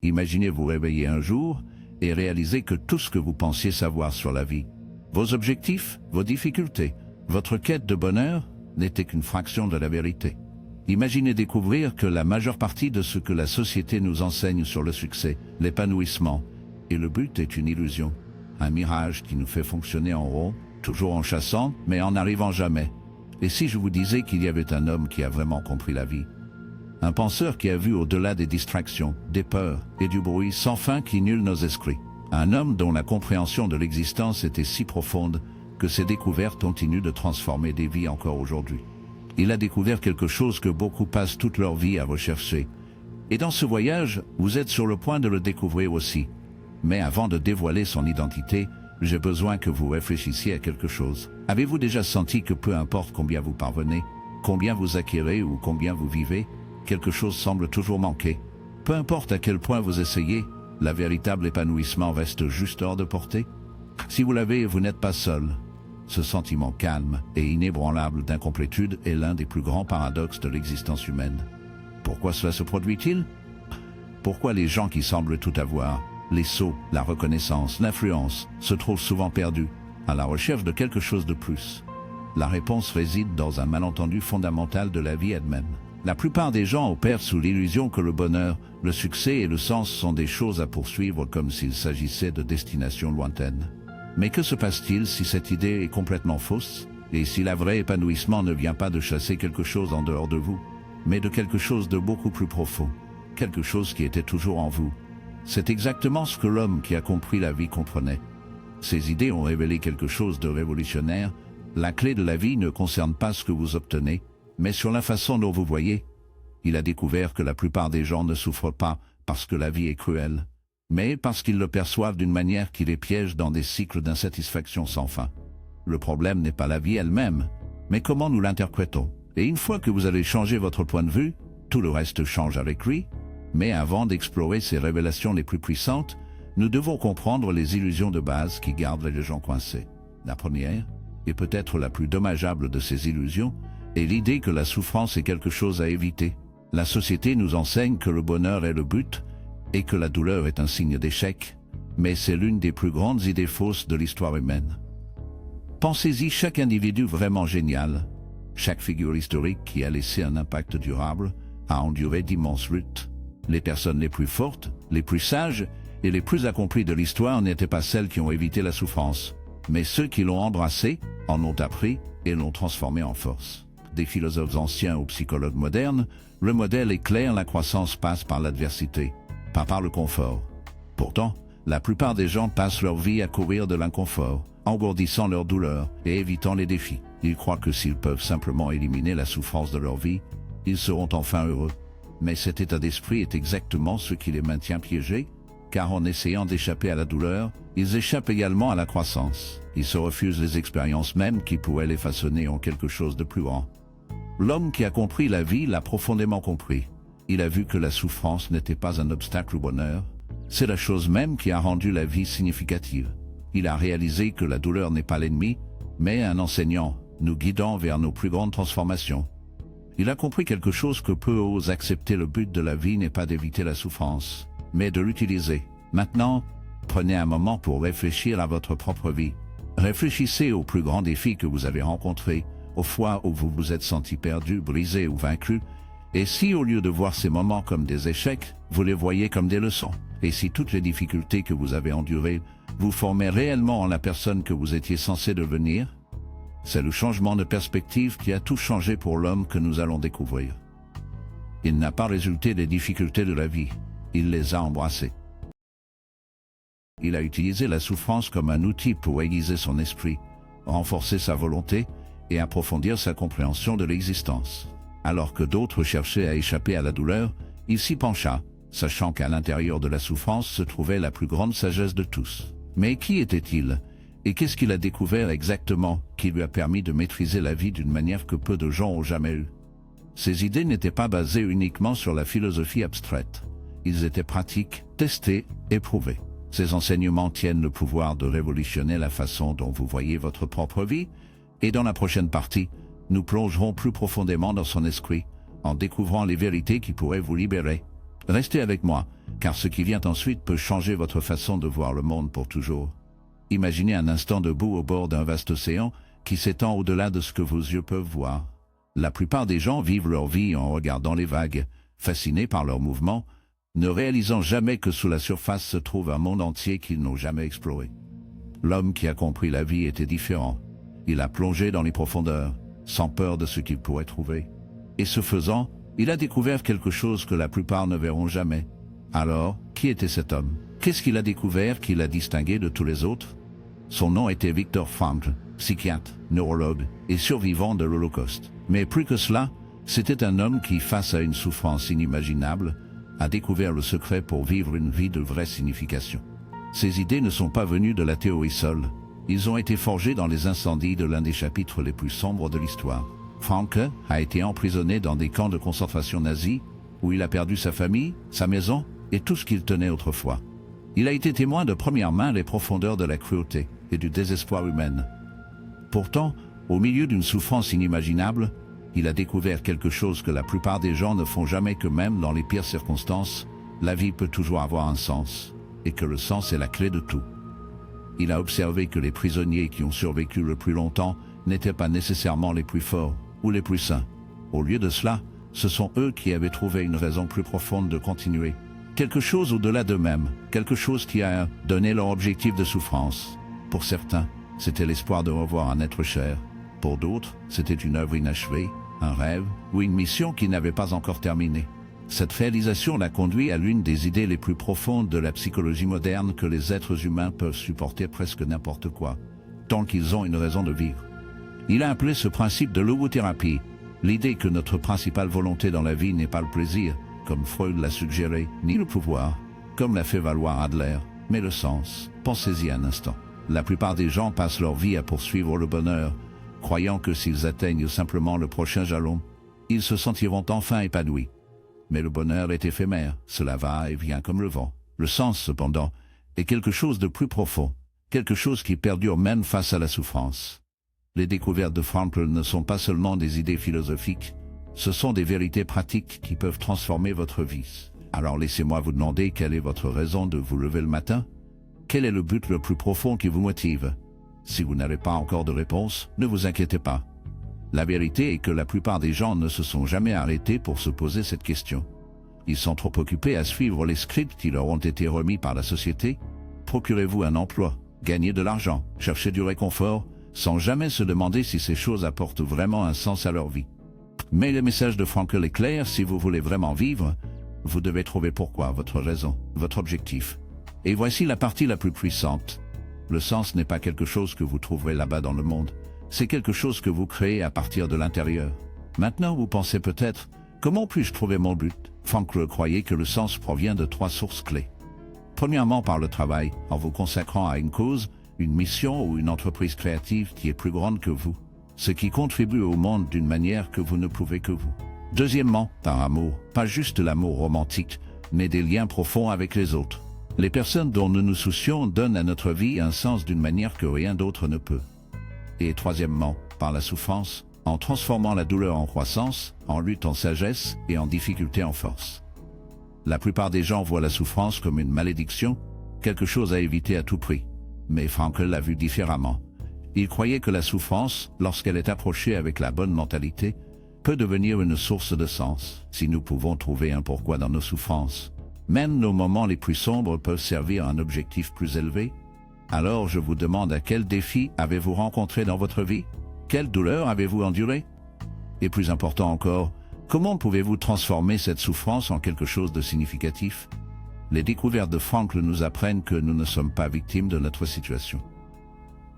Imaginez vous réveiller un jour et réaliser que tout ce que vous pensiez savoir sur la vie, vos objectifs, vos difficultés, votre quête de bonheur, n'était qu'une fraction de la vérité. Imaginez découvrir que la majeure partie de ce que la société nous enseigne sur le succès, l'épanouissement et le but est une illusion, un mirage qui nous fait fonctionner en rond, toujours en chassant, mais en n'arrivant jamais. Et si je vous disais qu'il y avait un homme qui a vraiment compris la vie? Un penseur qui a vu au-delà des distractions, des peurs et du bruit sans fin qui nulle nos esprits. Un homme dont la compréhension de l'existence était si profonde que ses découvertes continuent de transformer des vies encore aujourd'hui. Il a découvert quelque chose que beaucoup passent toute leur vie à rechercher. Et dans ce voyage, vous êtes sur le point de le découvrir aussi. Mais avant de dévoiler son identité, j'ai besoin que vous réfléchissiez à quelque chose. Avez-vous déjà senti que peu importe combien vous parvenez, combien vous acquérez ou combien vous vivez, quelque chose semble toujours manquer? Peu importe à quel point vous essayez, le véritable épanouissement reste juste hors de portée? Si vous l'avez, vous n'êtes pas seul. Ce sentiment calme et inébranlable d'incomplétude est l'un des plus grands paradoxes de l'existence humaine. Pourquoi cela se produit-il? Pourquoi les gens qui semblent tout avoir, les sauts, la reconnaissance, l'influence, se trouvent souvent perdus, à la recherche de quelque chose de plus? La réponse réside dans un malentendu fondamental de la vie elle-même. La plupart des gens opèrent sous l'illusion que le bonheur, le succès et le sens sont des choses à poursuivre comme s'il s'agissait de destinations lointaines. Mais que se passe-t-il si cette idée est complètement fausse, et si le vrai épanouissement ne vient pas de chasser quelque chose en dehors de vous, mais de quelque chose de beaucoup plus profond, quelque chose qui était toujours en vous? C'est exactement ce que l'homme qui a compris la vie comprenait. Ces idées ont révélé quelque chose de révolutionnaire. La clé de la vie ne concerne pas ce que vous obtenez, mais sur la façon dont vous voyez. Il a découvert que la plupart des gens ne souffrent pas parce que la vie est cruelle, mais parce qu'ils le perçoivent d'une manière qui les piège dans des cycles d'insatisfaction sans fin. Le problème n'est pas la vie elle-même, mais comment nous l'interprétons. Et une fois que vous allez changer votre point de vue, tout le reste change avec lui. Mais avant d'explorer ces révélations les plus puissantes, nous devons comprendre les illusions de base qui gardent les gens coincés. La première, et peut-être la plus dommageable de ces illusions, est l'idée que la souffrance est quelque chose à éviter. La société nous enseigne que le bonheur est le but, et que la douleur est un signe d'échec, mais c'est l'une des plus grandes idées fausses de l'histoire humaine. Pensez-y, chaque individu vraiment génial, chaque figure historique qui a laissé un impact durable, a enduré d'immenses luttes. Les personnes les plus fortes, les plus sages et les plus accomplies de l'histoire n'étaient pas celles qui ont évité la souffrance, mais ceux qui l'ont embrassée, en ont appris et l'ont transformée en force. Des philosophes anciens aux psychologues modernes, le modèle est clair, la croissance passe par l'adversité, pas par le confort. Pourtant, la plupart des gens passent leur vie à courir de l'inconfort, engourdissant leur douleur et évitant les défis. Ils croient que s'ils peuvent simplement éliminer la souffrance de leur vie, ils seront enfin heureux. Mais cet état d'esprit est exactement ce qui les maintient piégés, car en essayant d'échapper à la douleur, ils échappent également à la croissance. Ils se refusent les expériences mêmes qui pourraient les façonner en quelque chose de plus grand. L'homme qui a compris la vie l'a profondément compris. Il a vu que la souffrance n'était pas un obstacle au bonheur, c'est la chose même qui a rendu la vie significative. Il a réalisé que la douleur n'est pas l'ennemi, mais un enseignant, nous guidant vers nos plus grandes transformations. Il a compris quelque chose que peu osent accepter. Le but de la vie n'est pas d'éviter la souffrance, mais de l'utiliser. Maintenant, prenez un moment pour réfléchir à votre propre vie. Réfléchissez aux plus grands défis que vous avez rencontrés, aux fois où vous vous êtes senti perdu, brisé ou vaincu. Et si au lieu de voir ces moments comme des échecs, vous les voyez comme des leçons? Et si toutes les difficultés que vous avez endurées vous formaient réellement en la personne que vous étiez censé devenir? C'est le changement de perspective qui a tout changé pour l'homme que nous allons découvrir. Il n'a pas résulté des difficultés de la vie, il les a embrassées. Il a utilisé la souffrance comme un outil pour aiguiser son esprit, renforcer sa volonté et approfondir sa compréhension de l'existence. Alors que d'autres cherchaient à échapper à la douleur, il s'y pencha, sachant qu'à l'intérieur de la souffrance se trouvait la plus grande sagesse de tous. Mais qui était-il? Et qu'est-ce qu'il a découvert exactement qui lui a permis de maîtriser la vie d'une manière que peu de gens ont jamais eue? Ces idées n'étaient pas basées uniquement sur la philosophie abstraite. Ils étaient pratiques, testés, éprouvés. Ces enseignements tiennent le pouvoir de révolutionner la façon dont vous voyez votre propre vie, et dans la prochaine partie, nous plongerons plus profondément dans son esprit, en découvrant les vérités qui pourraient vous libérer. Restez avec moi, car ce qui vient ensuite peut changer votre façon de voir le monde pour toujours. Imaginez un instant debout au bord d'un vaste océan qui s'étend au-delà de ce que vos yeux peuvent voir. La plupart des gens vivent leur vie en regardant les vagues, fascinés par leurs mouvements, ne réalisant jamais que sous la surface se trouve un monde entier qu'ils n'ont jamais exploré. L'homme qui a compris la vie était différent. Il a plongé dans les profondeurs, sans peur de ce qu'il pourrait trouver. Et ce faisant, il a découvert quelque chose que la plupart ne verront jamais. Alors, qui était cet homme? Qu'est-ce qu'il a découvert qui l'a distingué de tous les autres? Son nom était Viktor Frankl, psychiatre, neurologue et survivant de l'Holocauste. Mais plus que cela, c'était un homme qui, face à une souffrance inimaginable, a découvert le secret pour vivre une vie de vraie signification. Ces idées ne sont pas venues de la théorie seule. Ils ont été forgés dans les incendies de l'un des chapitres les plus sombres de l'histoire. Frankl a été emprisonné dans des camps de concentration nazis, où il a perdu sa famille, sa maison et tout ce qu'il tenait autrefois. Il a été témoin de première main des profondeurs de la cruauté et du désespoir humain. Pourtant, au milieu d'une souffrance inimaginable, il a découvert quelque chose que la plupart des gens ne font jamais, que même dans les pires circonstances, la vie peut toujours avoir un sens, et que le sens est la clé de tout. Il a observé que les prisonniers qui ont survécu le plus longtemps n'étaient pas nécessairement les plus forts ou les plus sains. Au lieu de cela, ce sont eux qui avaient trouvé une raison plus profonde de continuer. Quelque chose au-delà d'eux-mêmes, quelque chose qui a donné leur objectif de souffrance. Pour certains, c'était l'espoir de revoir un être cher. Pour d'autres, c'était une œuvre inachevée, un rêve ou une mission qui n'avait pas encore terminé. Cette réalisation l'a conduit à l'une des idées les plus profondes de la psychologie moderne, que les êtres humains peuvent supporter presque n'importe quoi, tant qu'ils ont une raison de vivre. Il a appelé ce principe de logothérapie, l'idée que notre principale volonté dans la vie n'est pas le plaisir, comme Freud l'a suggéré, ni le pouvoir, comme l'a fait valoir Adler, mais le sens. Pensez-y un instant. La plupart des gens passent leur vie à poursuivre le bonheur, croyant que s'ils atteignent simplement le prochain jalon, ils se sentiront enfin épanouis. Mais le bonheur est éphémère, cela va et vient comme le vent. Le sens, cependant, est quelque chose de plus profond, quelque chose qui perdure même face à la souffrance. Les découvertes de Frankl ne sont pas seulement des idées philosophiques, ce sont des vérités pratiques qui peuvent transformer votre vie. Alors laissez-moi vous demander, quelle est votre raison de vous lever le matin? Quel est le but le plus profond qui vous motive? Si vous n'avez pas encore de réponse, ne vous inquiétez pas. La vérité est que la plupart des gens ne se sont jamais arrêtés pour se poser cette question. Ils sont trop occupés à suivre les scripts qui leur ont été remis par la société. Procurez-vous un emploi, gagnez de l'argent, cherchez du réconfort, sans jamais se demander si ces choses apportent vraiment un sens à leur vie. Mais le message de Frankl est clair: si vous voulez vraiment vivre, vous devez trouver pourquoi, votre raison, votre objectif. Et voici la partie la plus puissante. Le sens n'est pas quelque chose que vous trouverez là-bas dans le monde. C'est quelque chose que vous créez à partir de l'intérieur. Maintenant, vous pensez peut-être, comment puis-je trouver mon but? Frankl croyait que le sens provient de 3 sources clés. Premièrement, par le travail, en vous consacrant à une cause, une mission ou une entreprise créative qui est plus grande que vous, ce qui contribue au monde d'une manière que vous ne pouvez que vous. Deuxièmement, par amour, pas juste l'amour romantique, mais des liens profonds avec les autres. Les personnes dont nous nous soucions donnent à notre vie un sens d'une manière que rien d'autre ne peut. Et troisièmement, par la souffrance, en transformant la douleur en croissance, en lutte en sagesse et en difficulté en force. La plupart des gens voient la souffrance comme une malédiction, quelque chose à éviter à tout prix. Mais Frankl l'a vu différemment. Il croyait que la souffrance, lorsqu'elle est approchée avec la bonne mentalité, peut devenir une source de sens. Si nous pouvons trouver un pourquoi dans nos souffrances, même nos moments les plus sombres peuvent servir à un objectif plus élevé. Alors je vous demande, à quel défi avez-vous rencontré dans votre vie? Quelle douleur avez-vous endurée? Et plus important encore, comment pouvez-vous transformer cette souffrance en quelque chose de significatif? Les découvertes de Frankl nous apprennent que nous ne sommes pas victimes de notre situation.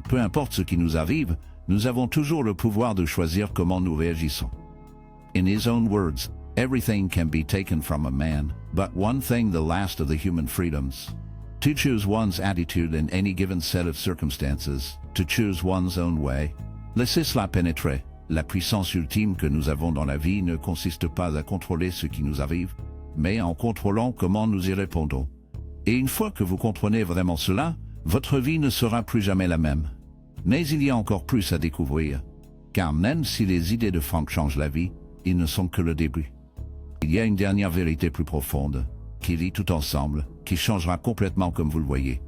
Peu importe ce qui nous arrive, nous avons toujours le pouvoir de choisir comment nous réagissons. In his own words, everything can be taken from a man, but one thing, the last of the human freedoms. To choose one's attitude in any given set of circumstances, to choose one's own way. Laissez cela pénétrer. La puissance ultime que nous avons dans la vie ne consiste pas à contrôler ce qui nous arrive, mais en contrôlant comment nous y répondons. Et une fois que vous comprenez vraiment cela, votre vie ne sera plus jamais la même. Mais il y a encore plus à découvrir, car même si les idées de Frankl changent la vie, ils ne sont que le début. Il y a une dernière vérité plus profonde. qui lie tout ensemble, qui changera complètement comme vous le voyez.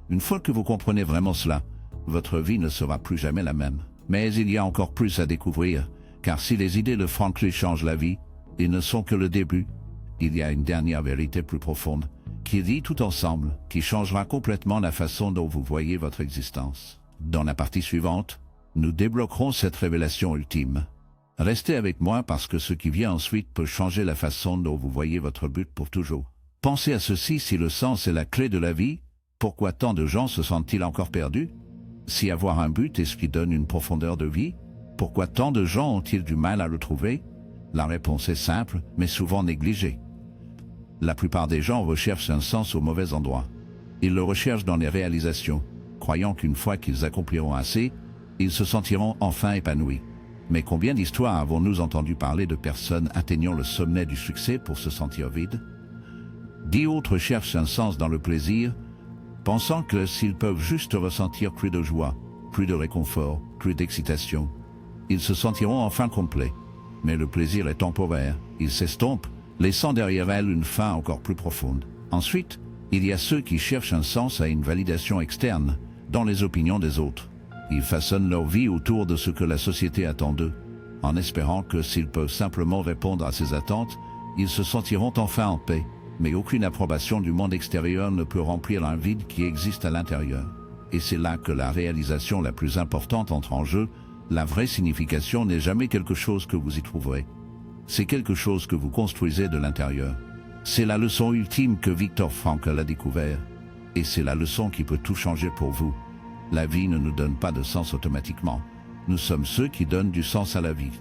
Une fois que vous comprenez vraiment cela, votre vie ne sera plus jamais la même. Mais il y a encore plus à découvrir, car si les idées de Franklin changent la vie, ils ne sont que le début. Il y a une dernière vérité plus profonde, qui lie tout ensemble, qui changera complètement la façon dont vous voyez votre existence. Dans la partie suivante, nous débloquerons cette révélation ultime. Restez avec moi parce que ce qui vient ensuite peut changer la façon dont vous voyez votre but pour toujours. Pensez à ceci: si le sens est la clé de la vie, pourquoi tant de gens se sentent-ils encore perdus? Si avoir un but est ce qui donne une profondeur de vie, pourquoi tant de gens ont-ils du mal à le trouver? La réponse est simple, mais souvent négligée. La plupart des gens recherchent un sens au mauvais endroit. Ils le recherchent dans les réalisations, croyant qu'une fois qu'ils accompliront assez, ils se sentiront enfin épanouis. Mais combien d'histoires avons-nous entendu parler de personnes atteignant le sommet du succès pour se sentir vides? 10 autres cherchent un sens dans le plaisir, pensant que s'ils peuvent juste ressentir plus de joie, plus de réconfort, plus d'excitation, ils se sentiront enfin complets. Mais le plaisir est temporaire, il s'estompe, laissant derrière elle une faim encore plus profonde. Ensuite, il y a ceux qui cherchent un sens à une validation externe, dans les opinions des autres. Ils façonnent leur vie autour de ce que la société attend d'eux, en espérant que s'ils peuvent simplement répondre à ces attentes, ils se sentiront enfin en paix. Mais aucune approbation du monde extérieur ne peut remplir un vide qui existe à l'intérieur. Et c'est là que la réalisation la plus importante entre en jeu. La vraie signification n'est jamais quelque chose que vous y trouverez. C'est quelque chose que vous construisez de l'intérieur. C'est la leçon ultime que Viktor Frankl a découvert. Et c'est la leçon qui peut tout changer pour vous. La vie ne nous donne pas de sens automatiquement. Nous sommes ceux qui donnent du sens à la vie.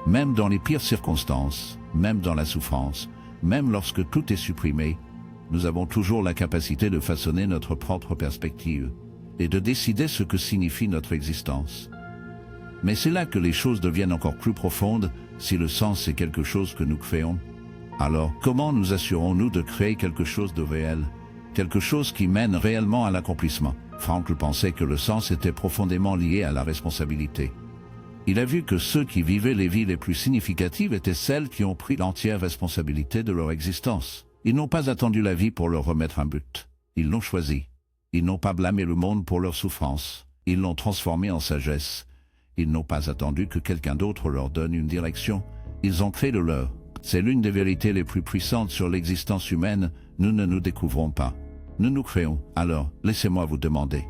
Même dans les pires circonstances, même dans la souffrance, même lorsque tout est supprimé, nous avons toujours la capacité de façonner notre propre perspective et de décider ce que signifie notre existence. Mais c'est là que les choses deviennent encore plus profondes. Si le sens est quelque chose que nous créons, alors comment nous assurons-nous de créer quelque chose de réel, quelque chose qui mène réellement à l'accomplissement? Frankl pensait que le sens était profondément lié à la responsabilité. Il a vu que ceux qui vivaient les vies les plus significatives étaient celles qui ont pris l'entière responsabilité de leur existence. Ils n'ont pas attendu la vie pour leur remettre un but. Ils l'ont choisi. Ils n'ont pas blâmé le monde pour leur souffrance. Ils l'ont transformé en sagesse. Ils n'ont pas attendu que quelqu'un d'autre leur donne une direction. Ils ont créé le leur. C'est l'une des vérités les plus puissantes sur l'existence humaine. Nous ne nous découvrons pas. Nous nous créons. Alors, laissez-moi vous demander.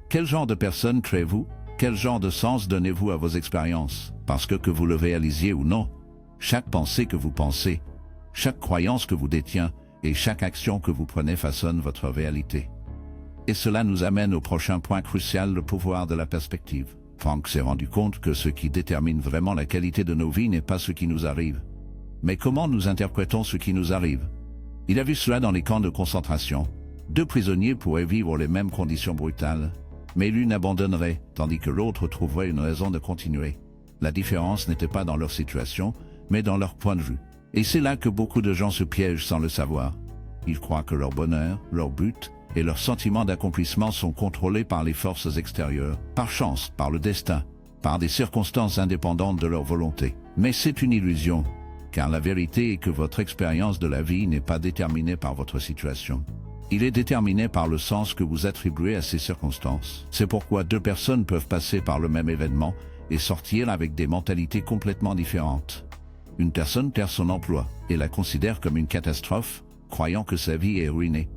Quel genre de personne créez-vous? Quel genre de sens donnez-vous à vos expériences? Parce que vous le réalisiez ou non, chaque pensée que vous pensez, chaque croyance que vous détenez et chaque action que vous prenez façonne votre réalité. Et cela nous amène au prochain point crucial, le pouvoir de la perspective. Frank s'est rendu compte que ce qui détermine vraiment la qualité de nos vies n'est pas ce qui nous arrive, mais comment nous interprétons ce qui nous arrive. Il a vu cela dans les camps de concentration. 2 prisonniers pourraient vivre les mêmes conditions brutales, mais l'une abandonnerait, tandis que l'autre trouverait une raison de continuer. La différence n'était pas dans leur situation, mais dans leur point de vue. Et c'est là que beaucoup de gens se piègent sans le savoir. Ils croient que leur bonheur, leur but et leur sentiment d'accomplissement sont contrôlés par les forces extérieures, par chance, par le destin, par des circonstances indépendantes de leur volonté. Mais c'est une illusion, car la vérité est que votre expérience de la vie n'est pas déterminée par votre situation. Il est déterminé par le sens que vous attribuez à ces circonstances. C'est pourquoi 2 personnes peuvent passer par le même événement et sortir avec des mentalités complètement différentes. Une personne perd son emploi et la considère comme une catastrophe, croyant que sa vie est ruinée.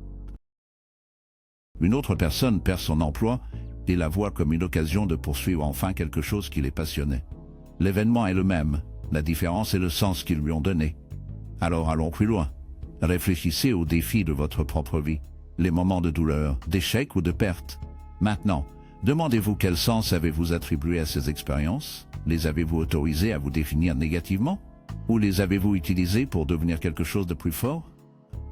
Une autre personne perd son emploi et la voit comme une occasion de poursuivre enfin quelque chose qui les passionnait. L'événement est le même, la différence est le sens qu'ils lui ont donné. Alors allons plus loin. Réfléchissez aux défis de votre propre vie, les moments de douleur, d'échec ou de perte. Maintenant, demandez-vous quel sens avez-vous attribué à ces expériences? Les avez-vous autorisés à vous définir négativement? Ou les avez-vous utilisés pour devenir quelque chose de plus fort?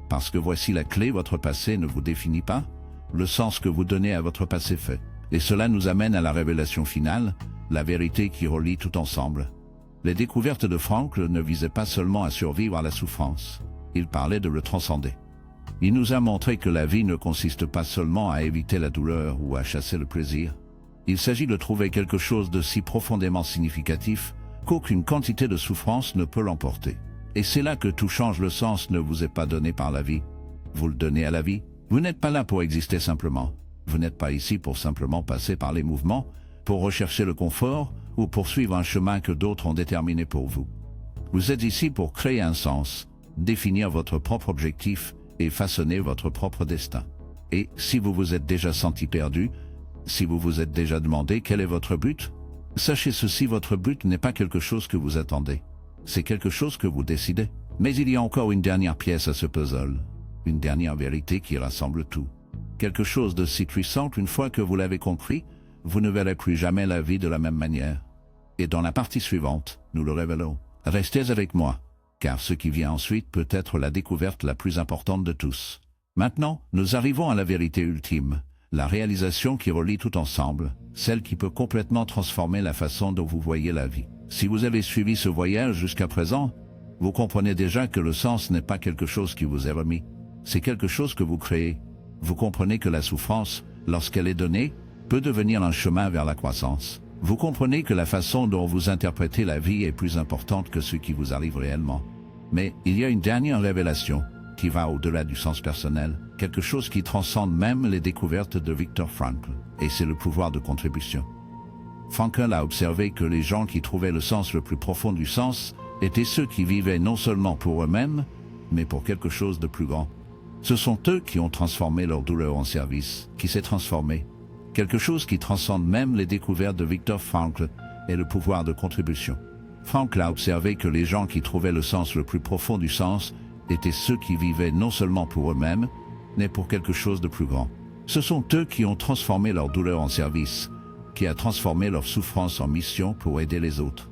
Parce que voici la clé, votre passé ne vous définit pas. Le sens que vous donnez à votre passé fait. Et cela nous amène à la révélation finale, la vérité qui relie tout ensemble. Les découvertes de Frankl ne visaient pas seulement à survivre à la souffrance. Il parlait de le transcender. Il nous a montré que la vie ne consiste pas seulement à éviter la douleur ou à chasser le plaisir. Il s'agit de trouver quelque chose de si profondément significatif qu'aucune quantité de souffrance ne peut l'emporter. Et c'est là que tout change. Le sens ne vous est pas donné par la vie. Vous le donnez à la vie. Vous n'êtes pas là pour exister simplement. Vous n'êtes pas ici pour simplement passer par les mouvements, pour rechercher le confort ou poursuivre un chemin que d'autres ont déterminé pour vous. Vous êtes ici pour créer un sens, définir votre propre objectif et façonner votre propre destin. Et si vous vous êtes déjà senti perdu, si vous vous êtes déjà demandé quel est votre but, sachez ceci, votre but n'est pas quelque chose que vous attendez. C'est quelque chose que vous décidez. Mais il y a encore une dernière pièce à ce puzzle, une dernière vérité qui rassemble tout. Quelque chose de si puissant qu'une fois que vous l'avez compris, vous ne verrez plus jamais la vie de la même manière. Et dans la partie suivante, nous le révélons. Restez avec moi, car ce qui vient ensuite peut être la découverte la plus importante de tous. Maintenant, nous arrivons à la vérité ultime, la réalisation qui relie tout ensemble, celle qui peut complètement transformer la façon dont vous voyez la vie. Si vous avez suivi ce voyage jusqu'à présent, vous comprenez déjà que le sens n'est pas quelque chose qui vous est remis, c'est quelque chose que vous créez. Vous comprenez que la souffrance, lorsqu'elle est donnée, peut devenir un chemin vers la croissance. Vous comprenez que la façon dont vous interprétez la vie est plus importante que ce qui vous arrive réellement. Mais il y a une dernière révélation qui va au-delà du sens personnel, quelque chose qui transcende même les découvertes de Viktor Frankl, et c'est le pouvoir de contribution. Frankl a observé que les gens qui trouvaient le sens le plus profond du sens étaient ceux qui vivaient non seulement pour eux-mêmes, mais pour quelque chose de plus grand. Ce sont eux qui ont transformé leur douleur en service, qui s'est transformé. Quelque chose qui transcende même les découvertes de Viktor Frankl et le pouvoir de contribution. Frankl a observé que les gens qui trouvaient le sens le plus profond du sens étaient ceux qui vivaient non seulement pour eux-mêmes, mais pour quelque chose de plus grand. Ce sont eux qui ont transformé leur douleur en service, qui a transformé leur souffrance en mission pour aider les autres.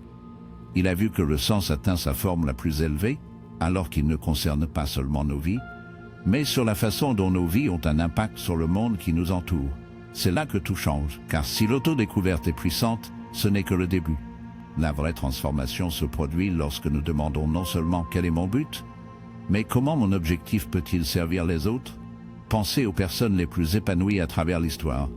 Il a vu que le sens atteint sa forme la plus élevée, alors qu'il ne concerne pas seulement nos vies, mais sur la façon dont nos vies ont un impact sur le monde qui nous entoure. C'est là que tout change, car si l'autodécouverte est puissante, ce n'est que le début. La vraie transformation se produit lorsque nous demandons non seulement quel est mon but, mais comment mon objectif peut-il servir les autres? Pensez aux personnes les plus épanouies à travers l'histoire.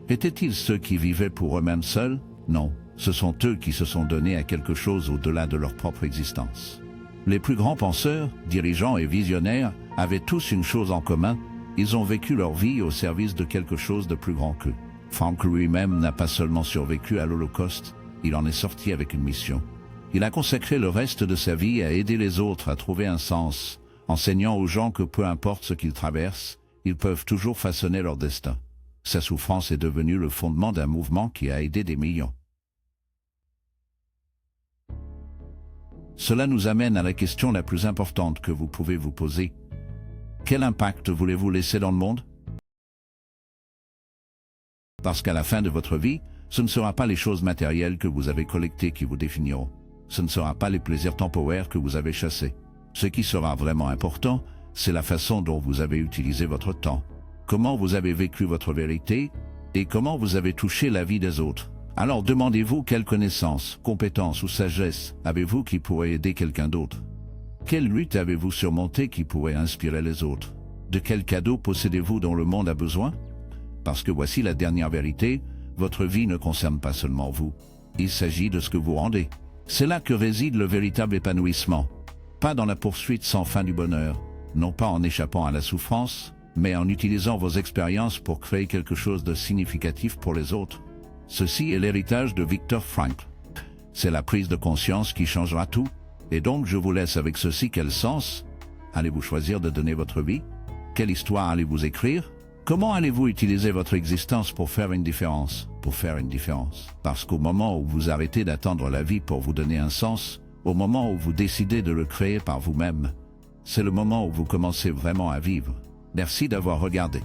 Étaient-ils ceux qui vivaient pour eux-mêmes seuls? Non, ce sont eux qui se sont donnés à quelque chose au-delà de leur propre existence. Les plus grands penseurs, dirigeants et visionnaires avaient tous une chose en commun, ils ont vécu leur vie au service de quelque chose de plus grand qu'eux. Frankl lui-même n'a pas seulement survécu à l'Holocauste, il en est sorti avec une mission. Il a consacré le reste de sa vie à aider les autres à trouver un sens, enseignant aux gens que peu importe ce qu'ils traversent, ils peuvent toujours façonner leur destin. Sa souffrance est devenue le fondement d'un mouvement qui a aidé des millions. Cela nous amène à la question la plus importante que vous pouvez vous poser. Quel impact voulez-vous laisser dans le monde? Parce qu'à la fin de votre vie, ce ne sera pas les choses matérielles que vous avez collectées qui vous définiront. Ce ne sera pas les plaisirs temporaires que vous avez chassés. Ce qui sera vraiment important, c'est la façon dont vous avez utilisé votre temps, comment vous avez vécu votre vérité et comment vous avez touché la vie des autres. Alors demandez-vous quelle connaissance, compétence ou sagesse avez-vous qui pourrait aider quelqu'un d'autre? Quelle lutte avez-vous surmontée qui pourrait inspirer les autres? De quel cadeau possédez-vous dont le monde a besoin? Parce que voici la dernière vérité, votre vie ne concerne pas seulement vous. Il s'agit de ce que vous rendez. C'est là que réside le véritable épanouissement. Pas dans la poursuite sans fin du bonheur, non pas en échappant à la souffrance, mais en utilisant vos expériences pour créer quelque chose de significatif pour les autres. Ceci est l'héritage de Viktor Frankl. C'est la prise de conscience qui changera tout. Et donc je vous laisse avec ceci. Quel sens allez-vous choisir de donner votre vie? Quelle histoire allez-vous écrire? Comment allez-vous utiliser votre existence pour faire une différence? Pour faire une différence. Parce qu'au moment où vous arrêtez d'attendre la vie pour vous donner un sens, au moment où vous décidez de le créer par vous-même, c'est le moment où vous commencez vraiment à vivre. Merci d'avoir regardé.